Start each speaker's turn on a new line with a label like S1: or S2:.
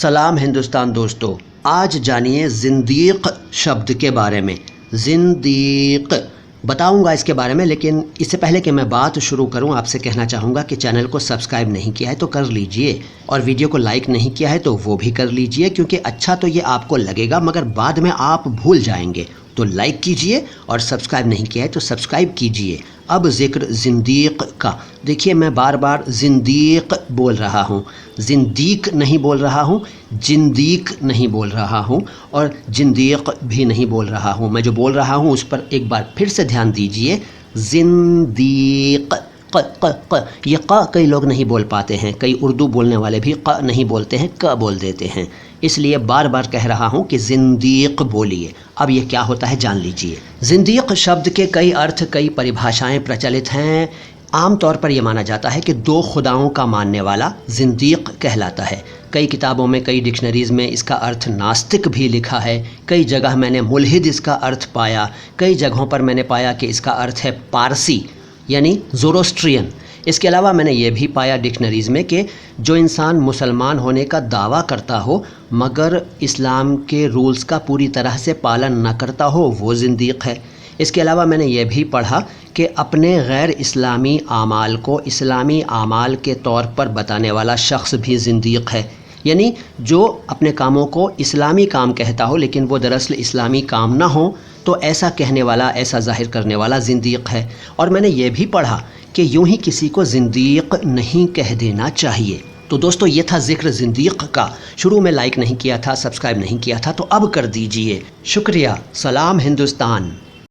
S1: سلام ہندوستان دوستو، آج جانیے زندیق شبد کے بارے میں۔ زندیق بتاؤں گا اس کے بارے میں، لیکن اس سے پہلے کہ میں بات شروع کروں آپ سے کہنا چاہوں گا کہ چینل کو سبسکرائب نہیں کیا ہے تو کر لیجئے، اور ویڈیو کو لائک نہیں کیا ہے تو وہ بھی کر لیجئے، کیونکہ اچھا تو یہ آپ کو لگے گا مگر بعد میں آپ بھول جائیں گے۔ تو لائک کیجئے اور سبسکرائب نہیں کیا ہے تو سبسکرائب کیجئے۔ اب ذکر زندیق کا۔ دیکھیے میں بار بار زندیق بول رہا ہوں، زندیق نہیں بول رہا ہوں، جندیق نہیں بول رہا ہوں، اور جندیق بھی نہیں بول رہا ہوں۔ میں جو بول رہا ہوں اس پر ایک بار پھر سے دھیان دیجئے۔ زندیق یہ ق کئی لوگ نہیں بول پاتے ہیں، کئی اردو بولنے والے بھی ق نہیں بولتے ہیں، ک بول دیتے ہیں، اس لیے بار بار کہہ رہا ہوں کہ زندیق بولیے۔ اب یہ کیا ہوتا ہے جان لیجئے۔ زندیق شبد کے کئی ارتھ، کئی پریبھاشائیں پرچلت ہیں۔ عام طور پر یہ مانا جاتا ہے کہ دو خداؤں کا ماننے والا زندیق کہلاتا ہے۔ کئی کتابوں میں، کئی ڈکشنریز میں اس کا ارتھ ناستک بھی لکھا ہے، کئی جگہ میں نے ملحد اس کا ارتھ پایا، کئی جگہوں پر میں نے پایا کہ اس کا ارتھ ہے پارسی یعنی زوروسٹرین۔ اس کے علاوہ میں نے یہ بھی پایا ڈکشنریز میں کہ جو انسان مسلمان ہونے کا دعویٰ کرتا ہو مگر اسلام کے رولز کا پوری طرح سے پالن نہ کرتا ہو وہ زندیق ہے۔ اس کے علاوہ میں نے یہ بھی پڑھا کہ اپنے غیر اسلامی اعمال کو اسلامی اعمال کے طور پر بتانے والا شخص بھی زندیق ہے، یعنی جو اپنے کاموں کو اسلامی کام کہتا ہو لیکن وہ دراصل اسلامی کام نہ ہو تو ایسا کہنے والا، ایسا ظاہر کرنے والا زندیق ہے۔ اور میں نے یہ بھی پڑھا کہ یوں ہی کسی کو زندیق نہیں کہہ دینا چاہیے۔ تو دوستو یہ تھا ذکر زندیق کا۔ شروع میں لائک نہیں کیا تھا، سبسکرائب نہیں کیا تھا، تو اب کر دیجئے۔ شکریہ۔ سلام ہندوستان۔